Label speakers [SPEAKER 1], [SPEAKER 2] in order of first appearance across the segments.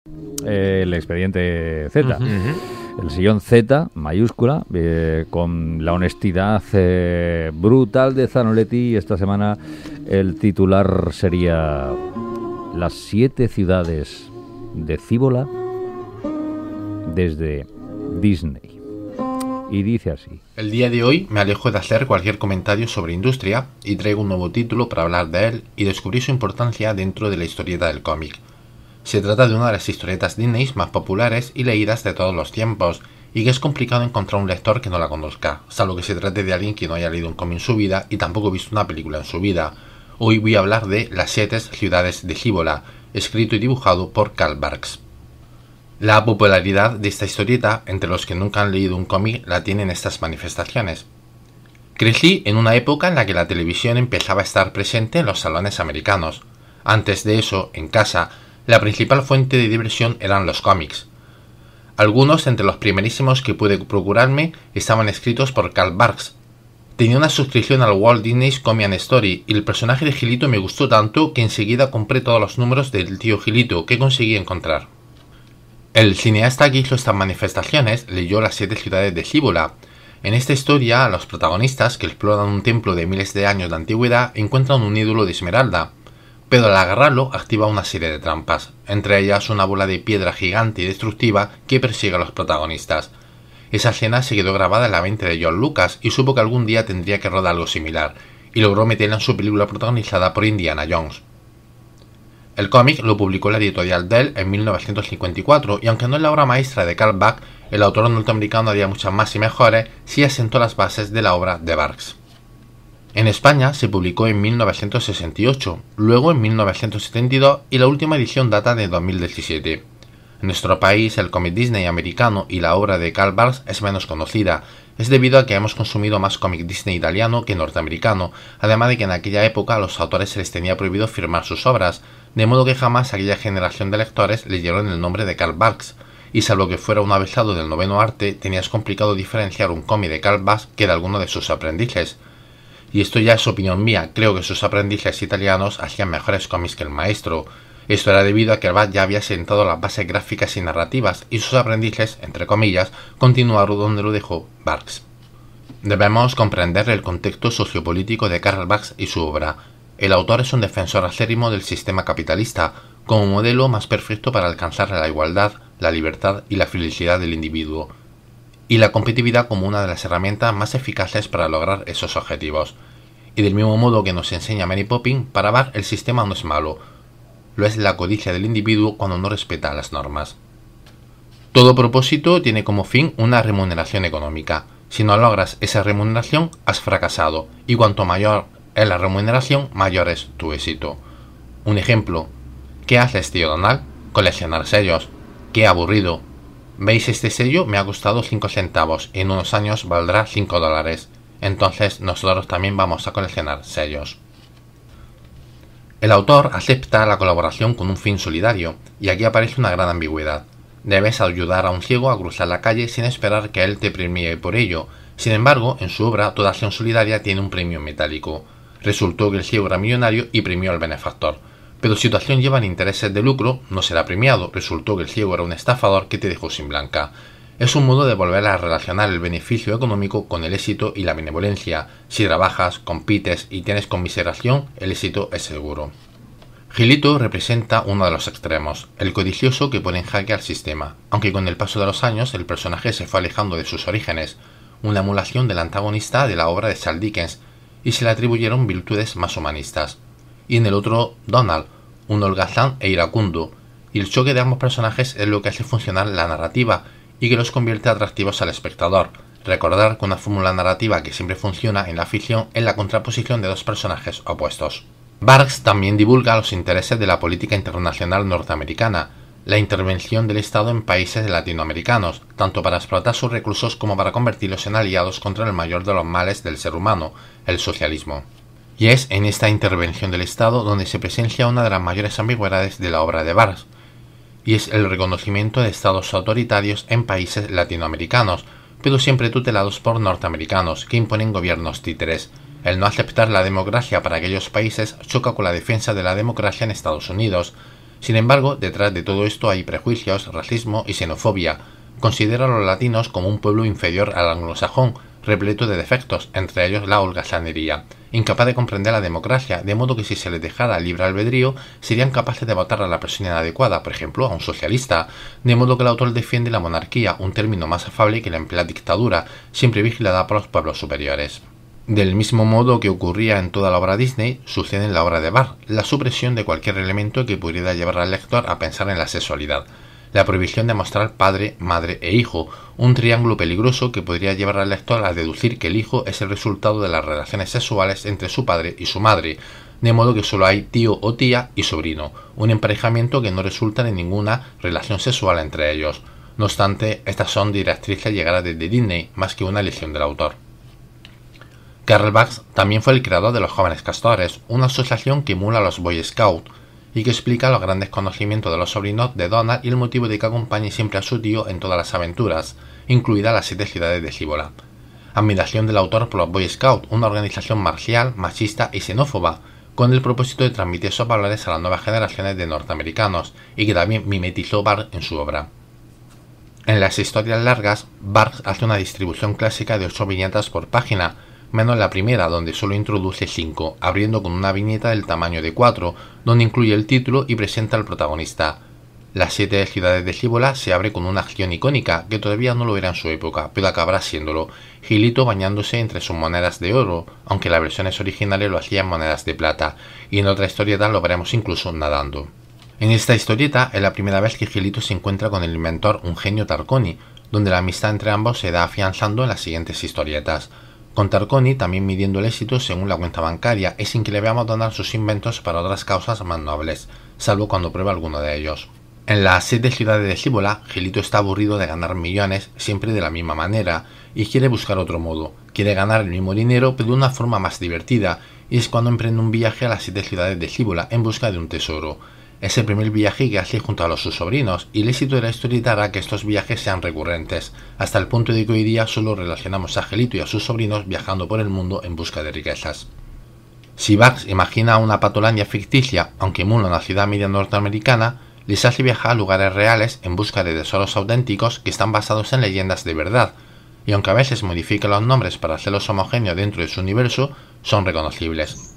[SPEAKER 1] El expediente Z.
[SPEAKER 2] Ujú.
[SPEAKER 1] El sillón Z, mayúscula, con la honestidad brutal de Zanoletti. Esta semana el titular sería: las 7 ciudades de Cíbola desde Disney. Y dice así:
[SPEAKER 2] El día de hoy me alejo de hacer cualquier comentario sobre industria y traigo un nuevo título para hablar de él y descubrir su importancia dentro de la historieta del cómic. Se trata de una de las historietas Disney más populares y leídas de todos los tiempos, y que es complicado encontrar un lector que no la conozca, salvo que se trate de alguien que no haya leído un cómic en su vida y tampoco visto una película en su vida. Hoy voy a hablar de Las 7 ciudades de Cíbola, escrito y dibujado por Carl Barks. La popularidad de esta historieta entre los que nunca han leído un cómic la tienen estas manifestaciones. Crecí en una época en la que la televisión empezaba a estar presente en los salones americanos. Antes de eso, en casa, la principal fuente de diversión eran los cómics. Algunos entre los primerísimos que pude procurarme estaban escritos por Carl Barks. Tenía una suscripción al Walt Disney's Comic and Story y el personaje de Gilito me gustó tanto que enseguida compré todos los números del tío Gilito que conseguí encontrar. El cineasta que hizo estas manifestaciones leyó Las 7 ciudades de Cíbola. En esta historia, los protagonistas que exploran un templo de miles de años de antigüedad encuentran un ídolo de esmeralda, pero al agarrarlo activa una serie de trampas, entre ellas una bola de piedra gigante y destructiva que persigue a los protagonistas. Esa escena se quedó grabada en la mente de George Lucas y supo que algún día tendría que rodar algo similar, y logró meterla en su película protagonizada por Indiana Jones. El cómic lo publicó la editorial Dell en 1954 y aunque no es la obra maestra de Carl Barks, el autor norteamericano haría muchas más y mejores si asentó las bases de la obra de Barks. En España se publicó en 1968, luego en 1972 y la última edición data de 2017. En nuestro país el cómic Disney americano y la obra de Carl Barks es menos conocida. Es debido a que hemos consumido más cómic Disney italiano que norteamericano, además de que en aquella época a los autores se les tenía prohibido firmar sus obras, de modo que jamás aquella generación de lectores leyeron el nombre de Carl Barks, y salvo que fuera un avezado del noveno arte, tenías complicado diferenciar un cómic de Carl Barks que de alguno de sus aprendices. Y esto ya es opinión mía, creo que sus aprendices italianos hacían mejores cómics que el maestro. Esto era debido a que Barks ya había sentado las bases gráficas y narrativas, y sus aprendices, entre comillas, continuaron donde lo dejó Barks. Debemos comprender el contexto sociopolítico de Carl Barks y su obra. El autor es un defensor acérrimo del sistema capitalista, como modelo más perfecto para alcanzar la igualdad, la libertad y la felicidad del individuo, y la competitividad como una de las herramientas más eficaces para lograr esos objetivos. Y del mismo modo que nos enseña Mary Poppins, para Barks el sistema no es malo, lo es la codicia del individuo cuando no respeta las normas. Todo propósito tiene como fin una remuneración económica. Si no logras esa remuneración, has fracasado, y cuanto mayor es la remuneración, mayor es tu éxito. Un ejemplo: ¿qué haces, tío Donald? Coleccionar sellos. ¡Qué aburrido! ¿Veis este sello? Me ha costado 5 centavos, en unos años valdrá $5. Entonces nosotros también vamos a coleccionar sellos. El autor acepta la colaboración con un fin solidario, y aquí aparece una gran ambigüedad. Debes ayudar a un ciego a cruzar la calle sin esperar que él te premie por ello. Sin embargo, en su obra, toda acción solidaria tiene un premio metálico. Resultó que el ciego era millonario y premió al benefactor. Pero si tu acción lleva intereses de lucro, no será premiado. Resultó que el ciego era un estafador que te dejó sin blanca. Es un modo de volver a relacionar el beneficio económico con el éxito y la benevolencia. Si trabajas, compites y tienes conmiseración, el éxito es seguro. Gilito representa uno de los extremos, el codicioso que pone en jaque al sistema, aunque con el paso de los años el personaje se fue alejando de sus orígenes, una emulación del antagonista de la obra de Charles Dickens, y se le atribuyeron virtudes más humanistas. Y en el otro, Donald, un holgazán e iracundo, y el choque de ambos personajes es lo que hace funcionar la narrativa y que los convierte atractivos al espectador. Recordar que una fórmula narrativa que siempre funciona en la ficción es la contraposición de dos personajes opuestos. Barks también divulga los intereses de la política internacional norteamericana, la intervención del Estado en países latinoamericanos, tanto para explotar sus recursos como para convertirlos en aliados contra el mayor de los males del ser humano, el socialismo. Y es en esta intervención del Estado donde se presencia una de las mayores ambigüedades de la obra de Barks, y es el reconocimiento de estados autoritarios en países latinoamericanos, pero siempre tutelados por norteamericanos, que imponen gobiernos títeres. El no aceptar la democracia para aquellos países choca con la defensa de la democracia en Estados Unidos. Sin embargo, detrás de todo esto hay prejuicios, racismo y xenofobia. Considera a los latinos como un pueblo inferior al anglosajón, repleto de defectos, entre ellos la holgazanería, incapaz de comprender la democracia, de modo que si se les dejara libre albedrío, serían capaces de votar a la persona inadecuada, por ejemplo, a un socialista, de modo que el autor defiende la monarquía, un término más afable que la emplea dictadura, siempre vigilada por los pueblos superiores. Del mismo modo que ocurría en toda la obra Disney, sucede en la obra de Bart, la supresión de cualquier elemento que pudiera llevar al lector a pensar en la sexualidad, la prohibición de mostrar padre, madre e hijo, un triángulo peligroso que podría llevar al lector a deducir que el hijo es el resultado de las relaciones sexuales entre su padre y su madre, de modo que solo hay tío o tía y sobrino, un emparejamiento que no resulta de ninguna relación sexual entre ellos. No obstante, estas son directrices llegadas desde Disney, más que una elección del autor. Carl Barks también fue el creador de los Jóvenes Castores, una asociación que emula a los Boy Scouts, y que explica los grandes conocimientos de los sobrinos de Donald y el motivo de que acompañe siempre a su tío en todas las aventuras, incluidas las 7 ciudades de Cibola. Admiración del autor por los Boy Scouts, una organización marcial, machista y xenófoba, con el propósito de transmitir esos valores a las nuevas generaciones de norteamericanos, y que también mimetizó Barks en su obra. En las historias largas, Barks hace una distribución clásica de 8 viñetas por página, menos la primera, donde solo introduce 5, abriendo con una viñeta del tamaño de 4, donde incluye el título y presenta al protagonista. Las 7 ciudades de Cibola se abre con una acción icónica, que todavía no lo era en su época, pero acabará siéndolo, Gilito bañándose entre sus monedas de oro, aunque las versiones originales lo hacían monedas de plata, y en otra historieta lo veremos incluso nadando. En esta historieta es la primera vez que Gilito se encuentra con el inventor un genio Tarconi, donde la amistad entre ambos se da afianzando en las siguientes historietas, con Tarconi también midiendo el éxito según la cuenta bancaria y sin que le veamos donar sus inventos para otras causas más nobles, salvo cuando prueba alguno de ellos. En las 7 ciudades de Cibola, Gilito está aburrido de ganar millones siempre de la misma manera y quiere buscar otro modo, quiere ganar el mismo dinero pero de una forma más divertida, y es cuando emprende un viaje a las 7 ciudades de Cibola en busca de un tesoro. Es el primer viaje que hace junto a sus sobrinos, y el éxito de la historieta hará que estos viajes sean recurrentes, hasta el punto de que hoy día solo relacionamos a Gilito y a sus sobrinos viajando por el mundo en busca de riquezas. Si Barks imagina una Patolandia ficticia, aunque emula una ciudad media norteamericana, les hace viajar a lugares reales en busca de tesoros auténticos que están basados en leyendas de verdad, y aunque a veces modifica los nombres para hacerlos homogéneos dentro de su universo, son reconocibles.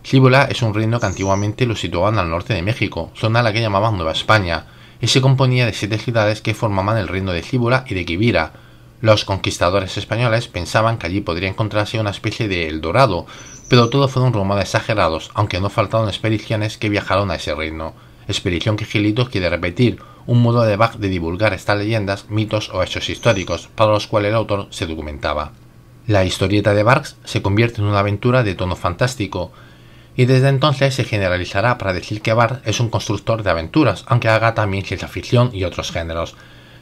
[SPEAKER 2] Cibola es un reino que antiguamente lo situaban al norte de México, zona a la que llamaban Nueva España, y se componía de 7 ciudades que formaban el reino de Cibola y de Quivira. Los conquistadores españoles pensaban que allí podría encontrarse una especie de El Dorado, pero todo fueron rumores exagerados, aunque no faltaron expediciones que viajaron a ese reino, expedición que Gilito quiere repetir, un modo de Barks de divulgar estas leyendas, mitos o hechos históricos, para los cuales el autor se documentaba. La historieta de Barks se convierte en una aventura de tono fantástico, y desde entonces se generalizará para decir que Barks es un constructor de aventuras, aunque haga también ciencia ficción y otros géneros.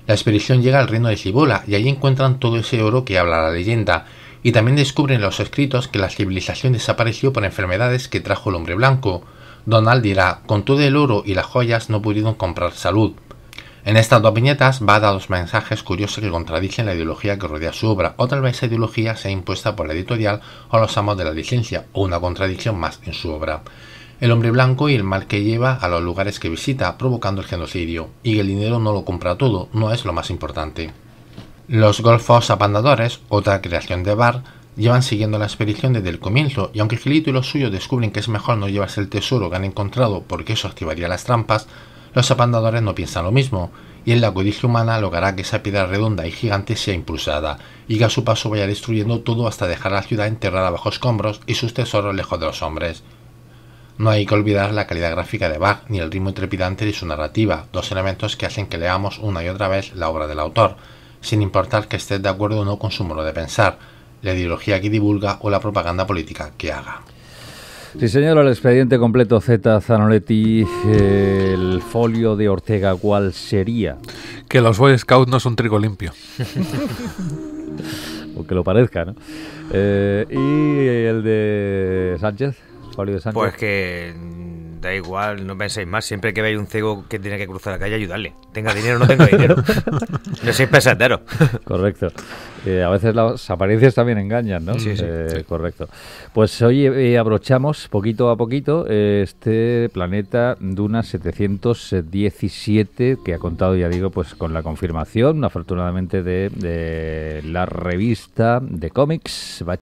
[SPEAKER 2] La expedición llega al reino de Cibola y allí encuentran todo ese oro que habla la leyenda, y también descubren en los escritos que la civilización desapareció por enfermedades que trajo el hombre blanco. Donald dirá, con todo el oro y las joyas no pudieron comprar salud. En estas 2 viñetas va a dar 2 mensajes curiosos que contradicen la ideología que rodea su obra, o tal vez esa ideología sea impuesta por la editorial o los amos de la licencia, o una contradicción más en su obra. El hombre blanco y el mal que lleva a los lugares que visita, provocando el genocidio, y el dinero no lo compra todo, no es lo más importante. Los golfos apandadores, otra creación de Barks, llevan siguiendo la expedición desde el comienzo, y aunque Gilito y los suyos descubren que es mejor no llevarse el tesoro que han encontrado porque eso activaría las trampas, los apandadores no piensan lo mismo, y en la codicia humana logrará que esa piedra redonda y gigante sea impulsada, y que a su paso vaya destruyendo todo hasta dejar a la ciudad enterrada bajo escombros y sus tesoros lejos de los hombres. No hay que olvidar la calidad gráfica de Barks ni el ritmo trepidante de su narrativa, 2 elementos que hacen que leamos una y otra vez la obra del autor, sin importar que estés de acuerdo o no con su modo de pensar, la ideología que divulga o la propaganda política que haga.
[SPEAKER 1] Sí, señor, el expediente completo Z Zanoletti, el folio de Ortega, ¿cuál sería?
[SPEAKER 3] Que los Boy Scouts no son trigo limpio.
[SPEAKER 1] O que lo parezca, ¿no? ¿Y el de Sánchez? ¿Folio de Sánchez?
[SPEAKER 4] Pues que da igual, no penséis más. Siempre que veáis un ciego que tiene que cruzar la calle, ayudarle. Tenga dinero o no tenga dinero. No seáis peseteros.
[SPEAKER 1] Correcto. A veces las apariencias también engañan, ¿no?
[SPEAKER 4] Sí.
[SPEAKER 1] Correcto. Pues hoy abrochamos poquito a poquito este planeta Duna 717 que ha contado, ya digo, pues con la confirmación, afortunadamente, de la revista de cómics